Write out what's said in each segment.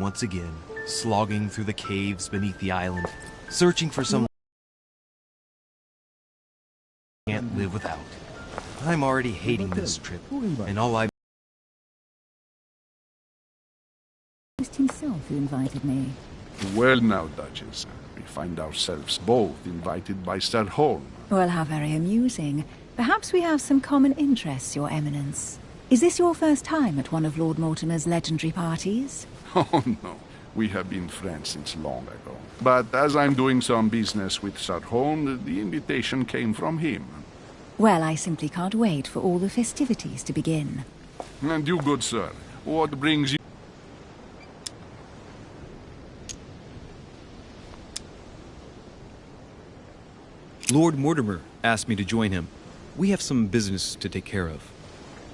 Once again, slogging through the caves beneath the island, searching for some can't live without. I'm already hating this trip, and all I himself who invited me. Well now, Duchess, we find ourselves both invited by Sir Holm. Well, how very amusing. Perhaps we have some common interests, Your Eminence. Is this your first time at one of Lord Mortimer's legendary parties? Oh no, we have been friends since long ago. But as I'm doing some business with Sir Holm, the invitation came from him. Well, I simply can't wait for all the festivities to begin. And you, good sir, what brings you? Lord Mortimer asked me to join him. We have some business to take care of.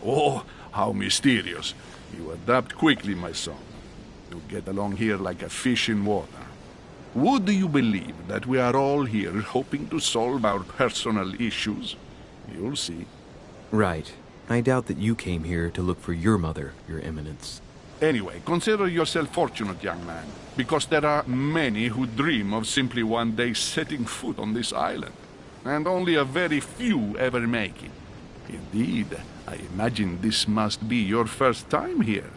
Oh, how mysterious. You adapt quickly, my son. You get along here like a fish in water. Would you believe that we are all here hoping to solve our personal issues? You'll see. Right. I doubt that you came here to look for your mother, Your Eminence. Anyway, consider yourself fortunate, young man, because there are many who dream of simply one day setting foot on this island, and only a very few ever make it. Indeed, I imagine this must be your first time here.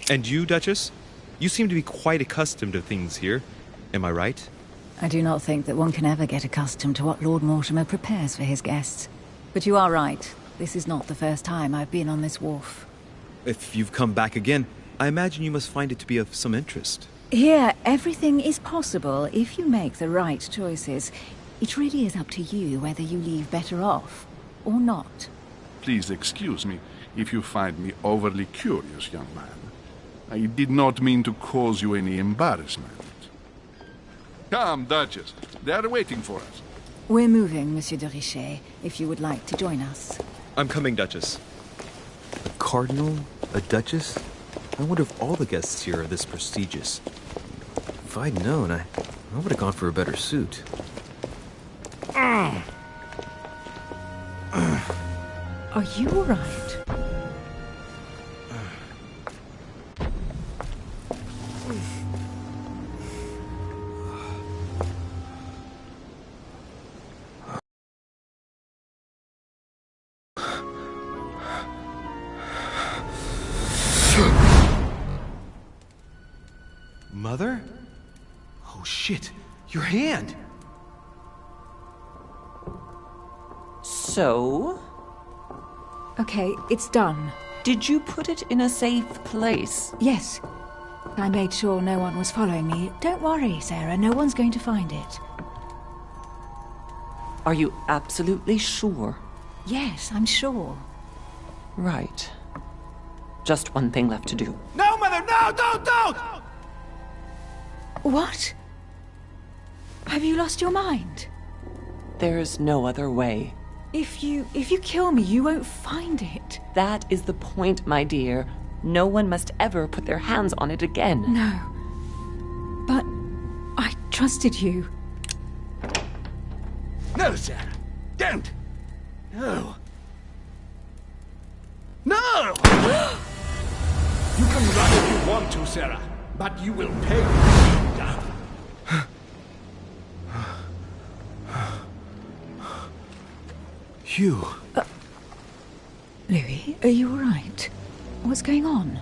And you, Duchess? You seem to be quite accustomed to things here. Am I right? I do not think that one can ever get accustomed to what Lord Mortimer prepares for his guests. But you are right. This is not the first time I've been on this wharf. If you've come back again, I imagine you must find it to be of some interest. Here, everything is possible if you make the right choices. It really is up to you whether you leave better off or not. Please excuse me if you find me overly curious, young man. I did not mean to cause you any embarrassment. Come, Duchess. They are waiting for us. We're moving, Monsieur de Richet, if you would like to join us. I'm coming, Duchess. cardinal? A duchess? I wonder if all the guests here are this prestigious. If I'd known, I would have gone for a better suit. Are you all right? Mother? Oh shit, your hand! So? Okay, it's done. Did you put it in a safe place? Yes. I made sure no one was following me. Don't worry, Sarah, no one's going to find it. Are you absolutely sure? Yes, I'm sure. Right. Just one thing left to do. No, Mother, no, don't! What? Have you lost your mind? There's no other way. If you kill me, you won't find it. That is the point, my dear. No one must ever put their hands on it again. No. But I trusted you. No, Sarah, don't! No. No! You can run if you want to, Sarah, but you will pay. Hugh. Louis, are you all right? What's going on?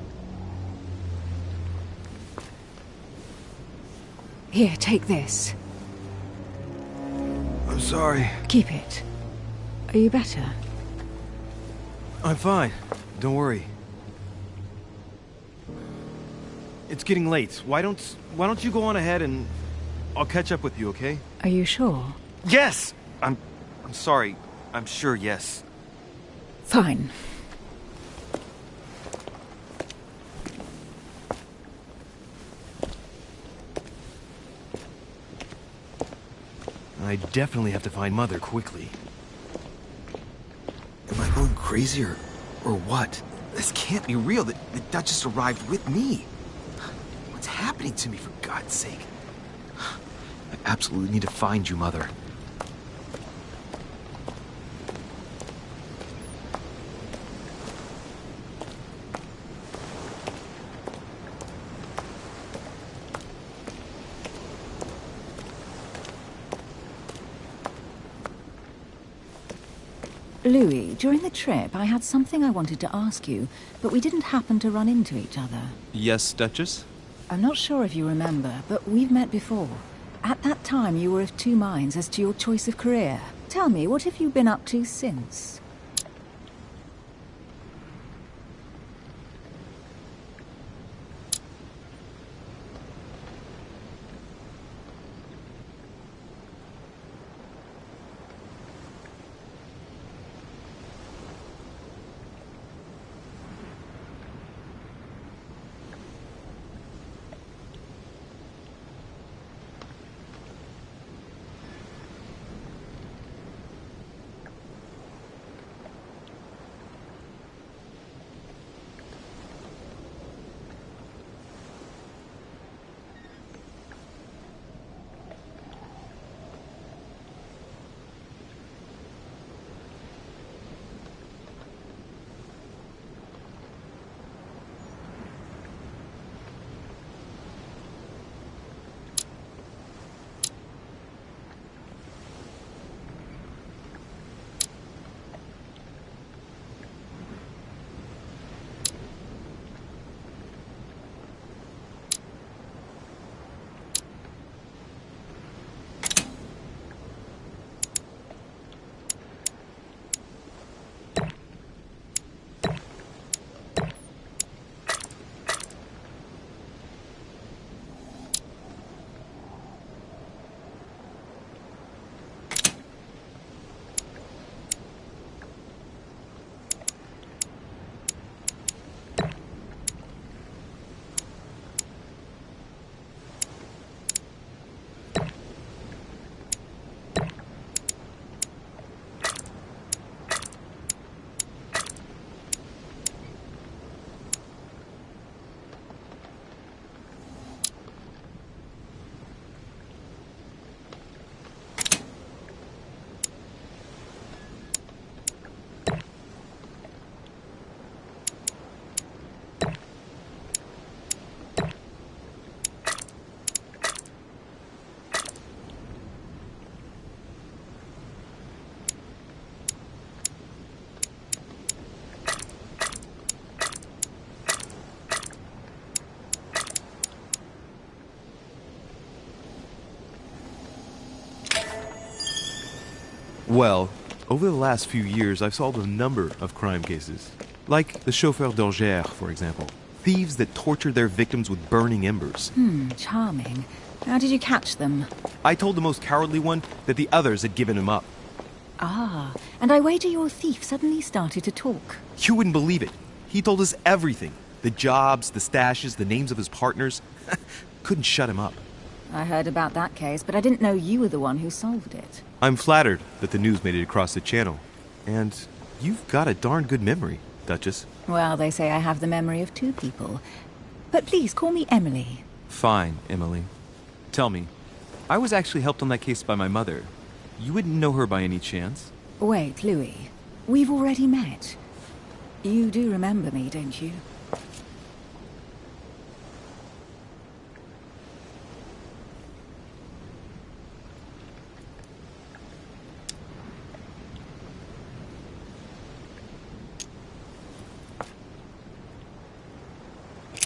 Here, take this. I'm sorry. Keep it. Are you better? I'm fine. Don't worry. It's getting late. Why don't you go on ahead and I'll catch up with you, okay? Are you sure? Yes! I'm sorry. I'm sure, yes. Fine. I definitely have to find Mother quickly. Am I going crazy or what? This can't be real. The Duchess arrived with me. What's happening to me, for God's sake? I absolutely need to find you, Mother. Louis, during the trip, I had something I wanted to ask you, but we didn't happen to run into each other. Yes, Duchess? I'm not sure if you remember, but we've met before. At that time, you were of two minds as to your choice of career. Tell me, what have you been up to since? Well, over the last few years, I've solved a number of crime cases. Like the chauffeur d'Orgère, for example. Thieves that torture their victims with burning embers. Charming. How did you catch them? I told the most cowardly one that the others had given him up. Ah, and I wager your thief suddenly started to talk. You wouldn't believe it. He told us everything. The jobs, the stashes, the names of his partners. Couldn't shut him up. I heard about that case, but I didn't know you were the one who solved it. I'm flattered that the news made it across the channel. And you've got a darn good memory, Duchess. Well, they say I have the memory of two people. But please, call me Emily. Fine, Emily. Tell me, I was actually helped on that case by my mother. You wouldn't know her by any chance? Wait, Louis. We've already met. You do remember me, don't you?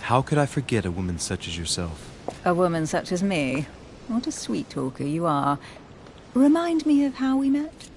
How could I forget a woman such as yourself? A woman such as me? What a sweet talker you are. Remind me of how we met?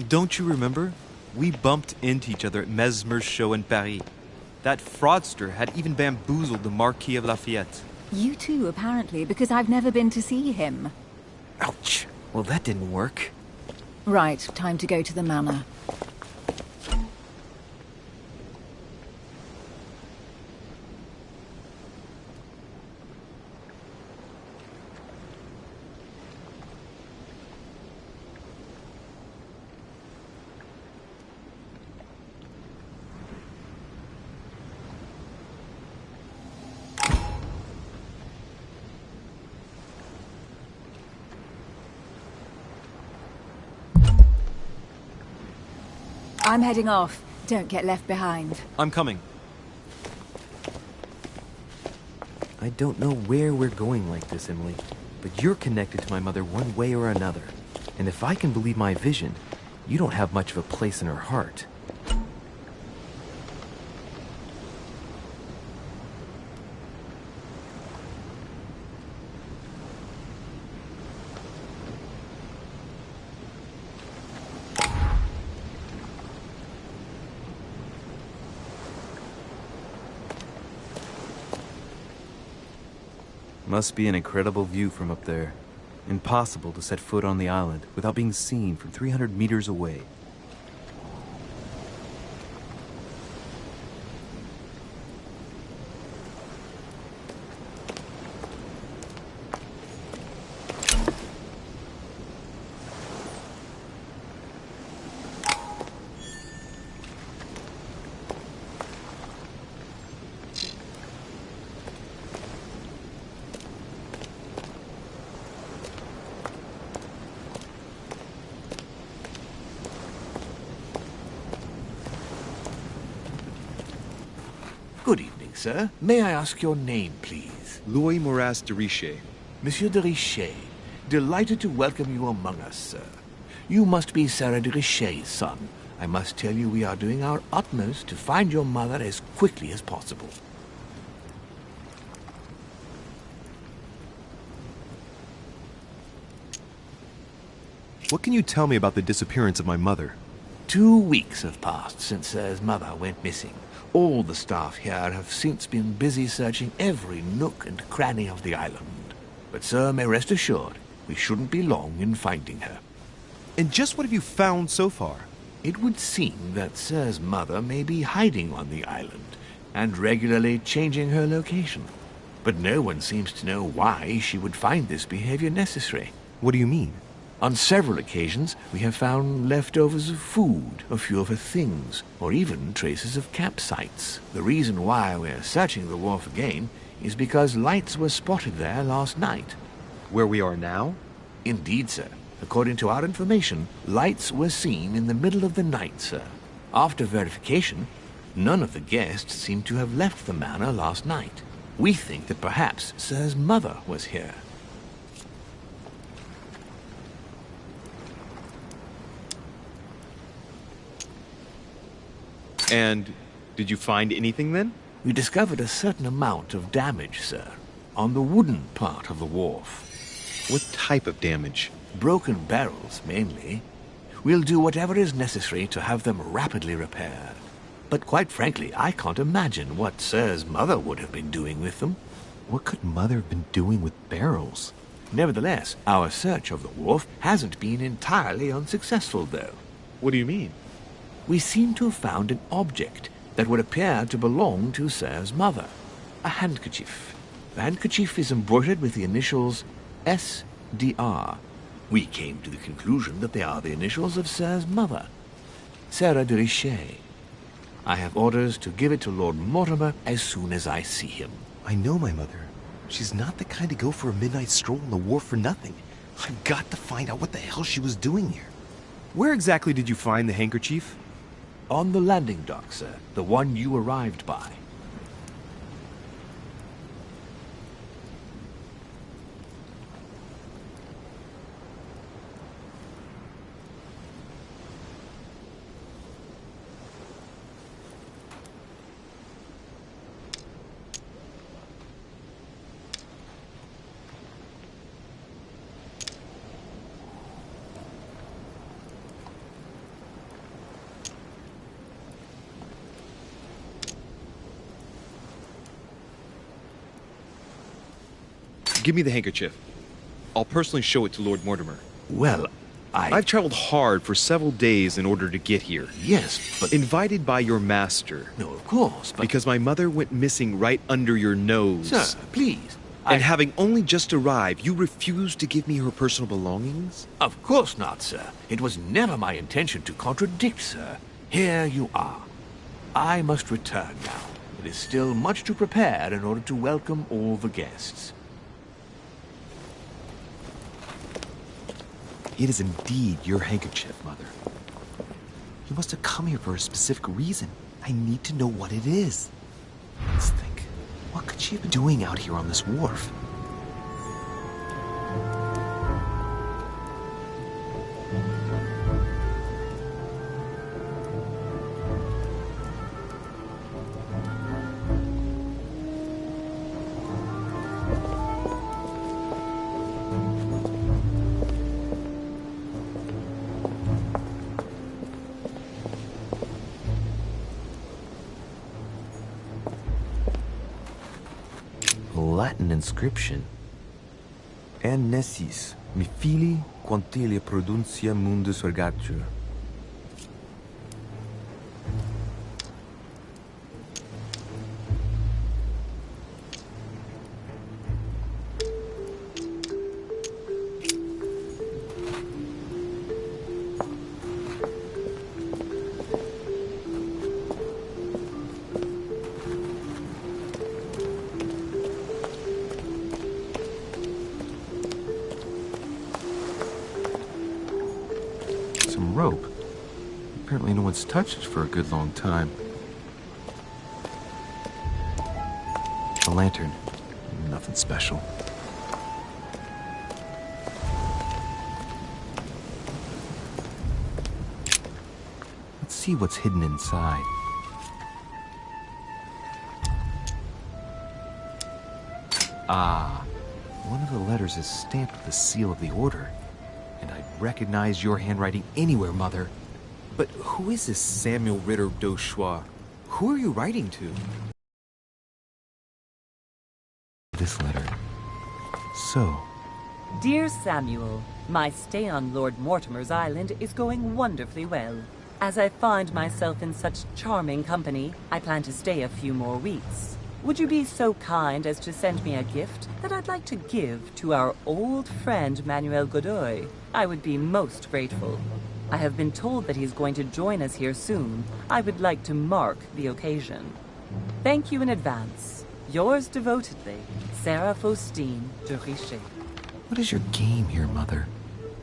Don't you remember? We bumped into each other at Mesmer's show in Paris. That fraudster had even bamboozled the Marquis of Lafayette. You too, apparently, because I've never been to see him. Ouch. Well, that didn't work. Right, time to go to the manor. I'm heading off. Don't get left behind. I'm coming. I don't know where we're going like this, Emily, but you're connected to my mother one way or another. And if I can believe my vision, you don't have much of a place in her heart. Must be an incredible view from up there. Impossible to set foot on the island without being seen from 300 meters away. Good evening, sir. May I ask your name, please? Louis Moras de Richet. Monsieur de Richet. Delighted to welcome you among us, sir. You must be Sarah de Richet's son. I must tell you we are doing our utmost to find your mother as quickly as possible. What can you tell me about the disappearance of my mother? 2 weeks have passed since Sir's mother went missing. All the staff here have since been busy searching every nook and cranny of the island. But Sir may rest assured, we shouldn't be long in finding her. And just what have you found so far? It would seem that Sir's mother may be hiding on the island, and regularly changing her location. But no one seems to know why she would find this behavior necessary. What do you mean? On several occasions, we have found leftovers of food, a few of her things, or even traces of campsites. The reason why we're searching the wharf again is because lights were spotted there last night. Where we are now? Indeed, sir. According to our information, lights were seen in the middle of the night, sir. After verification, none of the guests seem to have left the manor last night. We think that perhaps Sir's mother was here. And did you find anything then? We discovered a certain amount of damage, sir, on the wooden part of the wharf. What type of damage? Broken barrels, mainly. We'll do whatever is necessary to have them rapidly repaired. But quite frankly, I can't imagine what Sir's mother would have been doing with them. What could Mother have been doing with barrels? Nevertheless, our search of the wharf hasn't been entirely unsuccessful, though. What do you mean? We seem to have found an object that would appear to belong to Sir's mother. A handkerchief. The handkerchief is embroidered with the initials S.D.R. We came to the conclusion that they are the initials of Sir's mother, Sarah de Richet. I have orders to give it to Lord Mortimer as soon as I see him. I know my mother. She's not the kind to go for a midnight stroll on the wharf for nothing. I've got to find out what the hell she was doing here. Where exactly did you find the handkerchief? On the landing dock, sir. The one you arrived by. Give me the handkerchief. I'll personally show it to Lord Mortimer. Well, I've traveled hard for several days in order to get here. Yes, but... Invited by your master. No, of course, but... Because my mother went missing right under your nose. Sir, please. And having only just arrived, you refused to give me her personal belongings? Of course not, sir. It was never my intention to contradict, sir. Here you are. I must return now. It is still much to prepare in order to welcome all the guests. It is indeed your handkerchief, Mother. You must have come here for a specific reason. I need to know what it is. Let's think. What could she have been doing out here on this wharf? Latin inscription. En nessis, mi fili, quantilia produncia mundus ergatur. Some rope. Apparently no one's touched it for a good long time. A lantern. Nothing special. Let's see what's hidden inside. Ah, one of the letters is stamped with the seal of the order. And I'd recognize your handwriting anywhere, Mother. But who is this Samuel Ritter d'Auchois? Who are you writing to? This letter. So. Dear Samuel, my stay on Lord Mortimer's island is going wonderfully well. As I find myself in such charming company, I plan to stay a few more weeks. would you be so kind as to send me a gift that I'd like to give to our old friend Manuel Godoy? I would be most grateful. I have been told that he's going to join us here soon. I would like to mark the occasion. Thank you in advance. Yours devotedly, Sarah Faustine de Richet. What is your game here, Mother?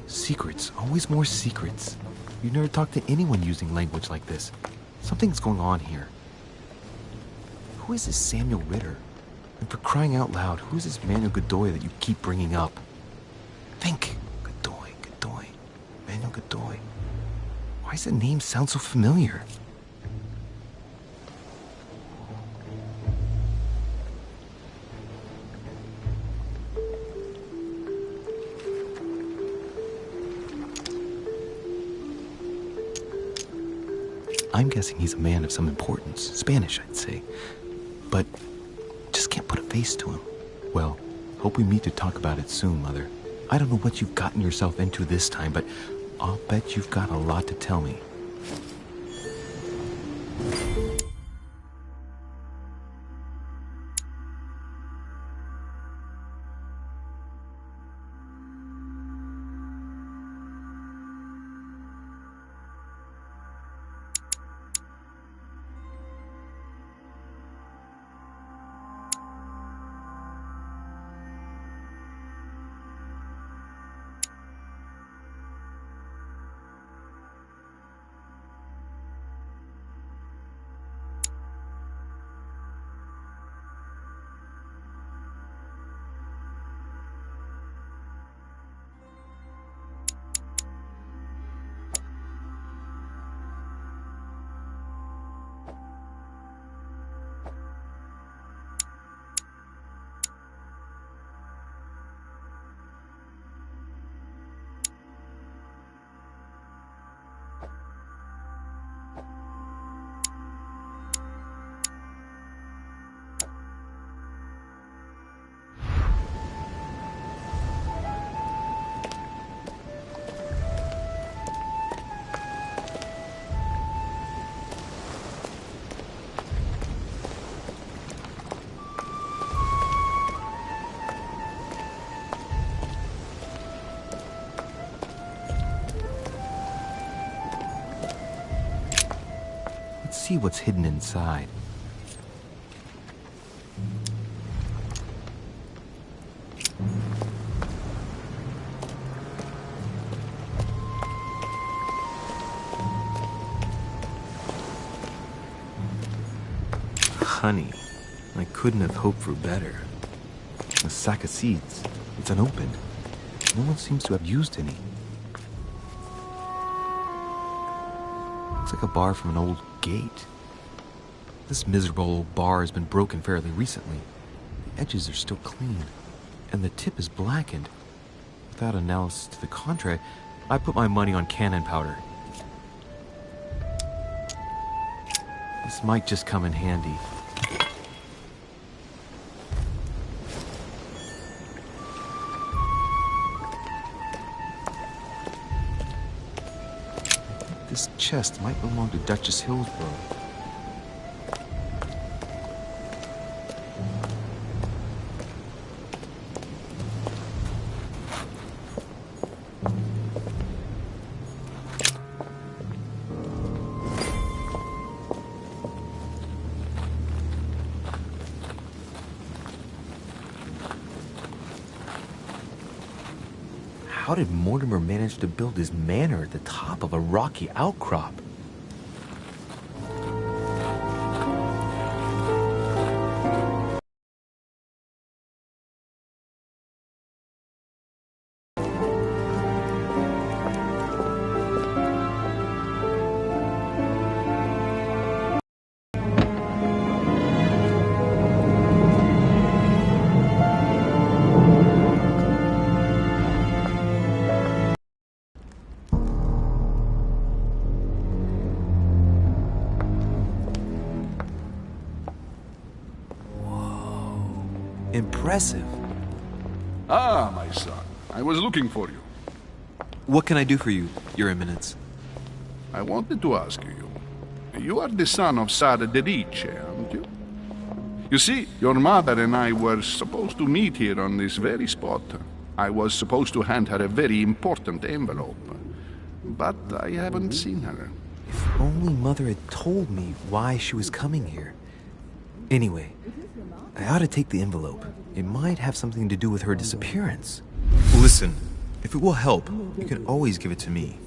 Secrets, always more secrets. You never talk to anyone using language like this. Something's going on here. Who is this Samuel Ritter? And for crying out loud, who is this Manuel Godoy that you keep bringing up? Think! Godoy. Manuel Godoy. Why does that name sound so familiar? I'm guessing he's a man of some importance. Spanish, I'd say. But just can't put a face to him. Well, hope we meet to talk about it soon, Mother. I don't know what you've gotten yourself into this time, but I'll bet you've got a lot to tell me. Let's see what's hidden inside. Honey. I couldn't have hoped for better. A sack of seeds. It's unopened. No one seems to have used any. Looks like a bar from an old gate. This miserable old bar has been broken fairly recently. The edges are still clean, and the tip is blackened. Without analysis to the contrary, I put my money on cannon powder. This might just come in handy. This chest might belong to Duchess Hillsborough. How did Mortimer manage to build his manor at the top of a rocky outcrop? Impressive. Ah, my son. I was looking for you. What can I do for you, Your Eminence? I wanted to ask you. You are the son of Sara de Riche, aren't you? You see, your mother and I were supposed to meet here on this very spot. I was supposed to hand her a very important envelope. But I haven't seen her. If only Mother had told me why she was coming here. Anyway, I ought to take the envelope. It might have something to do with her disappearance. Listen, if it will help, you can always give it to me.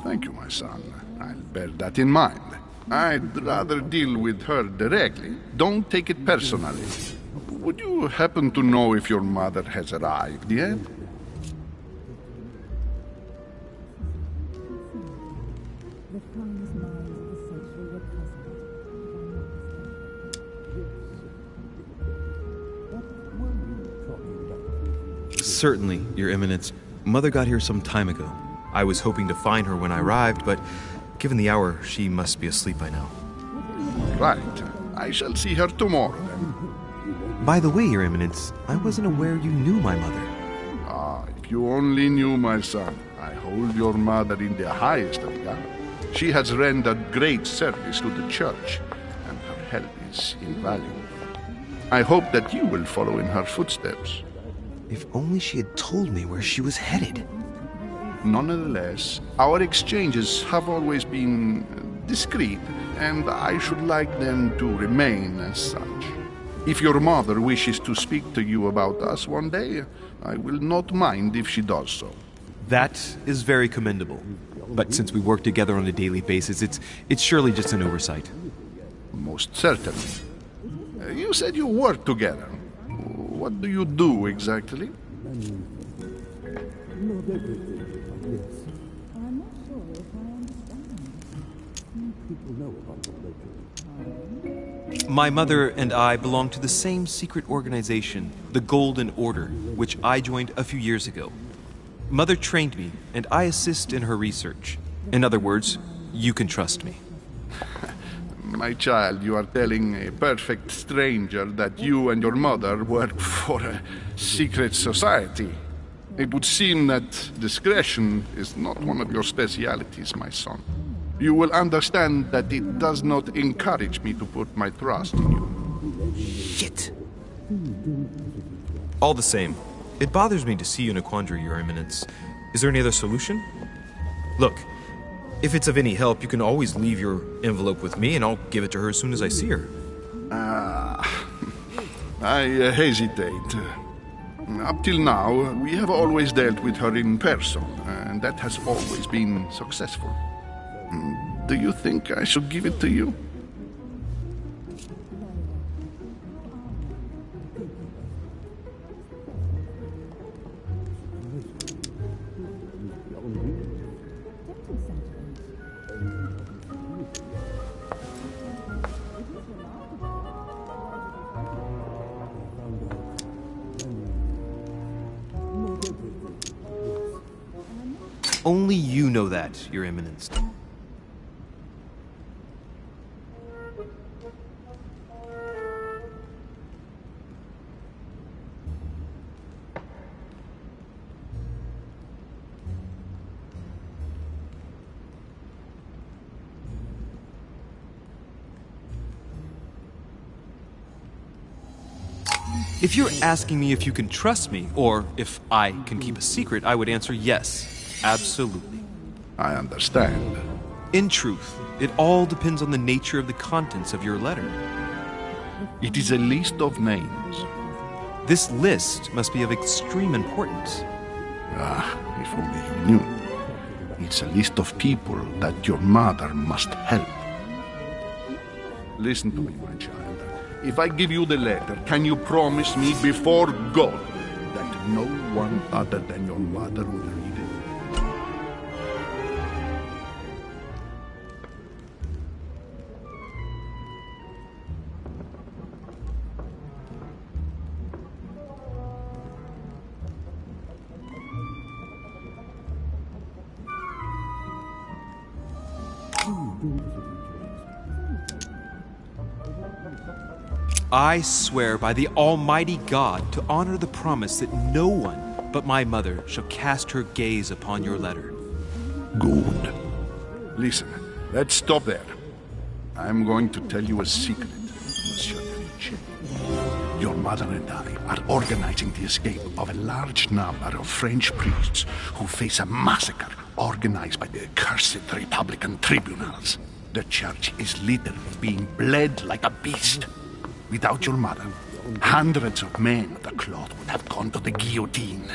Thank you, my son. I'll bear that in mind. I'd rather deal with her directly. Don't take it personally. Would you happen to know if your mother has arrived yet? Certainly, Your Eminence. Mother got here some time ago. I was hoping to find her when I arrived, but given the hour, she must be asleep by now. Right. I shall see her tomorrow, then. By the way, Your Eminence, I wasn't aware you knew my mother. Ah, if you only knew, my son. I hold your mother in the highest regard. She has rendered great service to the church, and her help is invaluable. I hope that you will follow in her footsteps. If only she had told me where she was headed. Nonetheless, our exchanges have always been discreet, and I should like them to remain as such. If your mother wishes to speak to you about us one day, I will not mind if she does so. That is very commendable. But since we work together on a daily basis, it's surely just an oversight. Most certainly. You said you work together. What do you do exactly? My mother and I belong to the same secret organization, the Golden Order, which I joined a few years ago. Mother trained me, and I assist in her research. In other words, you can trust me. My child, you are telling a perfect stranger that you and your mother work for a secret society. It would seem that discretion is not one of your specialities, my son. You will understand that it does not encourage me to put my trust in you. Shit! All the same, it bothers me to see you in a quandary, Your Eminence. Is there any other solution? Look, if it's of any help, you can always leave your envelope with me and I'll give it to her as soon as I see her. I hesitate. Up till now, we have always dealt with her in person, and that has always been successful. Do you think I should give it to you? Only you know that, Your Eminence. If you're asking me if you can trust me, or if I can keep a secret, I would answer yes, absolutely. I understand. In truth, it all depends on the nature of the contents of your letter. It is a list of names. This list must be of extreme importance. Ah, if only you knew. It's a list of people that your mother must help. Listen to me, my child. If I give you the letter, can you promise me before God that no one other than your mother will read it? I swear by the Almighty God to honor the promise that no one but my mother shall cast her gaze upon your letter. Good. Listen, let's stop there. I'm going to tell you a secret, Monsieur Ricci. Your mother and I are organizing the escape of a large number of French priests who face a massacre organized by the accursed Republican tribunals. The church is literally being bled like a beast. Without your mother, hundreds of men of the cloth would have gone to the guillotine.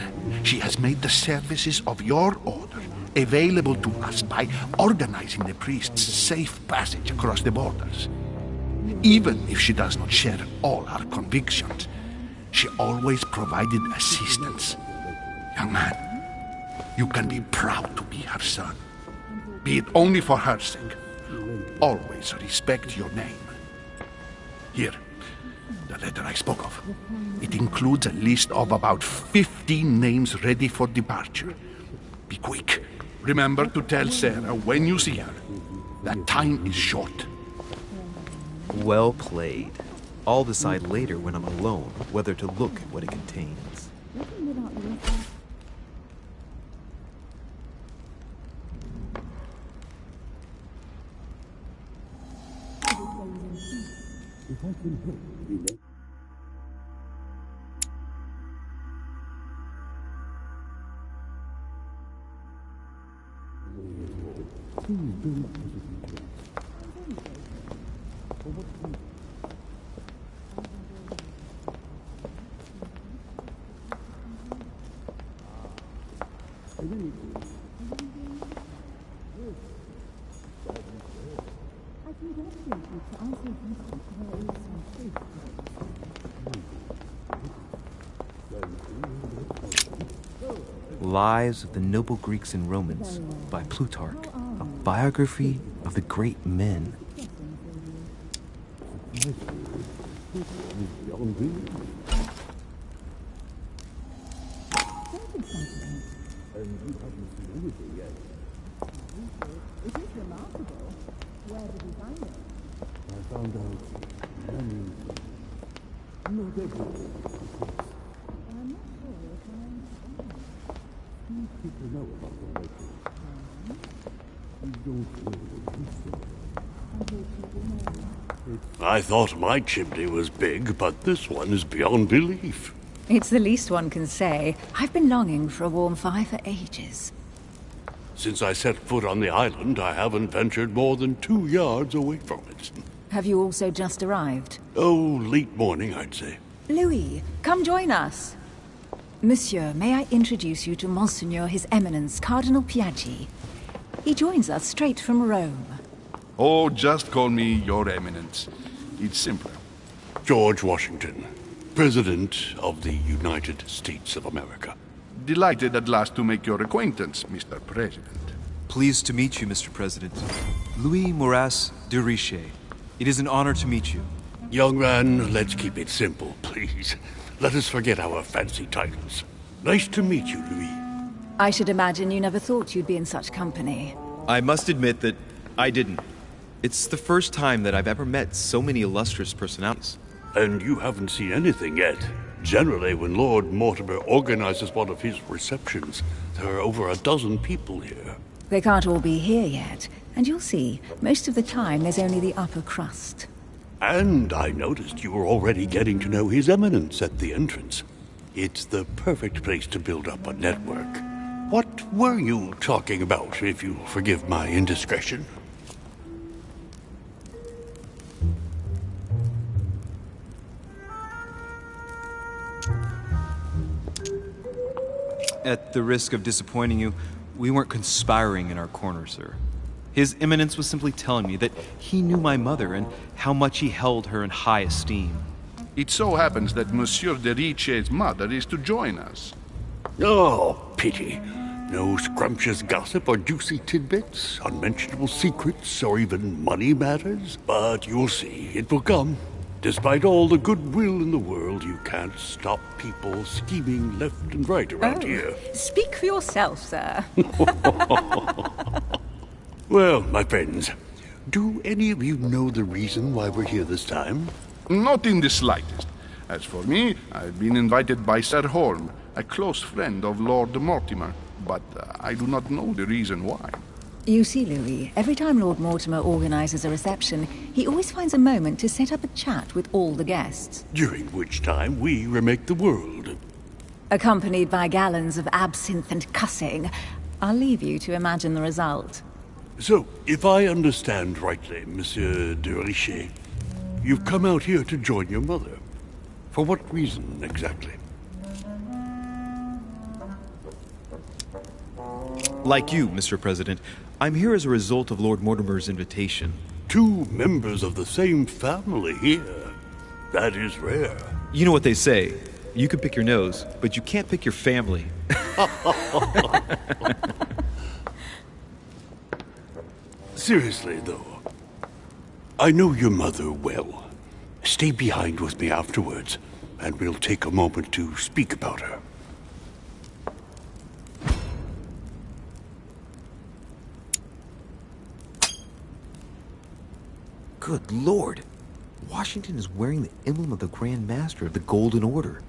She has made the services of your order available to us by organizing the priests' safe passage across the borders. Even if she does not share all our convictions, she always provided assistance. Young man, you can be proud to be her son. Be it only for her sake. Always respect your name. Here, the letter I spoke of. It includes a list of about 15 names ready for departure. Be quick. Remember to tell Sarah when you see her that time is short. Well played. I'll decide later when I'm alone whether to look at what it contains. Lives of the Noble Greeks and Romans by Plutarch, a biography of the great men. I thought my chimney was big, but this one is beyond belief. It's the least one can say. I've been longing for a warm fire for ages. Since I set foot on the island, I haven't ventured more than 2 yards away from it. Have you also just arrived? Oh, late morning, I'd say. Louis, come join us. Monsieur, may I introduce you to Monseigneur His Eminence, Cardinal Piaggi. He joins us straight from Rome. Oh, just call me Your Eminence. It's simpler. George Washington, President of the United States of America. Delighted at last to make your acquaintance, Mr. President. Pleased to meet you, Mr. President. Louis Maurras de Richet. It is an honor to meet you. Young man, let's keep it simple, please. Let us forget our fancy titles. Nice to meet you, Louis. I should imagine you never thought you'd be in such company. I must admit that I didn't. It's the first time that I've ever met so many illustrious personalities. And you haven't seen anything yet. Generally, when Lord Mortimer organizes one of his receptions, there are over a dozen people here. They can't all be here yet, and you'll see, most of the time there's only the upper crust. And I noticed you were already getting to know His Eminence at the entrance. It's the perfect place to build up a network. What were you talking about, if you forgive my indiscretion? At the risk of disappointing you, we weren't conspiring in our corner, sir. His Eminence was simply telling me that he knew my mother and how much he held her in high esteem. It so happens that Monsieur de Ricci's mother is to join us. Oh, pity. No scrumptious gossip or juicy tidbits, unmentionable secrets, or even money matters. But you'll see, it will come. Despite all the goodwill in the world, you can't stop people scheming left and right around here. Speak for yourself, sir. Well, my friends, do any of you know the reason why we're here this time? Not in the slightest. As for me, I've been invited by Sir Holm, a close friend of Lord Mortimer, but I do not know the reason why. You see, Louis, every time Lord Mortimer organizes a reception, he always finds a moment to set up a chat with all the guests. During which time we remake the world. Accompanied by gallons of absinthe and cussing. I'll leave you to imagine the result. So, if I understand rightly, Monsieur de Richet, you've come out here to join your mother. For what reason, exactly? Like you, Mr. President, I'm here as a result of Lord Mortimer's invitation. 2 members of the same family here. That is rare. You know what they say. You can pick your nose, but you can't pick your family. Seriously, though, I know your mother well. Stay behind with me afterwards, and we'll take a moment to speak about her. Good Lord. Washington is wearing the emblem of the Grand Master of the Golden Order.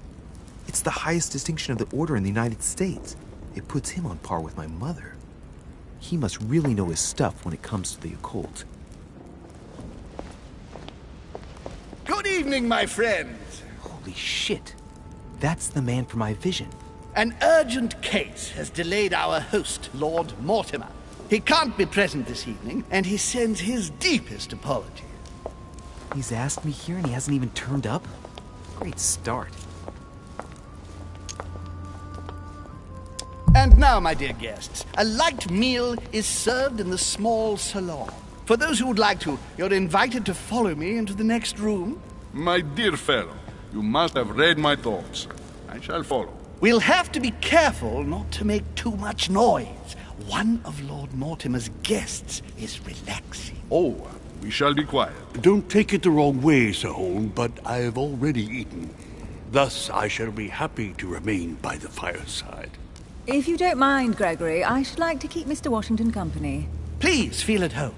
It's the highest distinction of the Order in the United States. It puts him on par with my mother. He must really know his stuff when it comes to the occult. Good evening, my friends. Holy shit. That's the man for my vision. An urgent case has delayed our host, Lord Mortimer. He can't be present this evening, and he sends his deepest apologies. He's asked me here and he hasn't even turned up? Great start. And now, my dear guests, a light meal is served in the small salon. For those who would like to, you're invited to follow me into the next room. My dear fellow, you must have read my thoughts. I shall follow. We'll have to be careful not to make too much noise. One of Lord Mortimer's guests is relaxing. Oh, we shall be quiet. Don't take it the wrong way, Sir Holm, but I have already eaten. Thus, I shall be happy to remain by the fireside. If you don't mind, Gregory, I should like to keep Mr. Washington company. Please feel at home.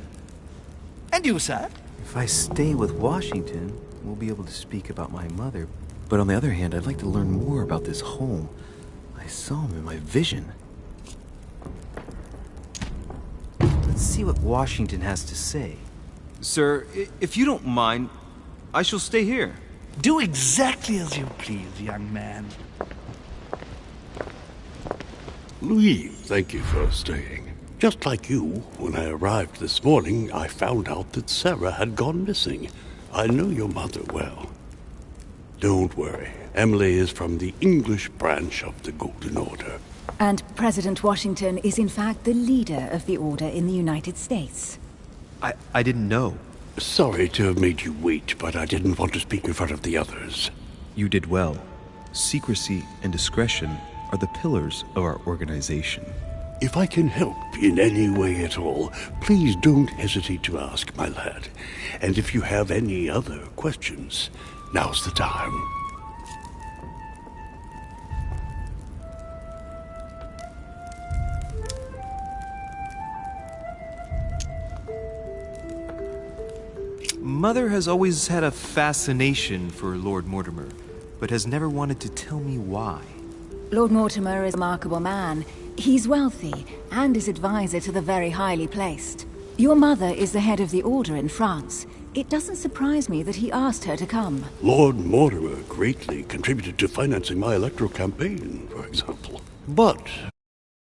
And you, sir? If I stay with Washington, we'll be able to speak about my mother. But on the other hand, I'd like to learn more about this home. I saw him in my vision. Let's see what Washington has to say. Sir, if you don't mind, I shall stay here. Do exactly as you please, young man. Louis, thank you for staying. Just like you, when I arrived this morning, I found out that Sarah had gone missing. I know your mother well. Don't worry. Emily is from the English branch of the Golden Order. And President Washington is in fact the leader of the Order in the United States. I didn't know. Sorry to have made you wait, but I didn't want to speak in front of the others. You did well. Secrecy and discretion are the pillars of our organization. If I can help in any way at all, please don't hesitate to ask, my lad. And if you have any other questions, now's the time. Mother has always had a fascination for Lord Mortimer, but has never wanted to tell me why. Lord Mortimer is a remarkable man. He's wealthy, and is advisor to the very highly placed. Your mother is the head of the Order in France. It doesn't surprise me that he asked her to come. Lord Mortimer greatly contributed to financing my electoral campaign, for example. But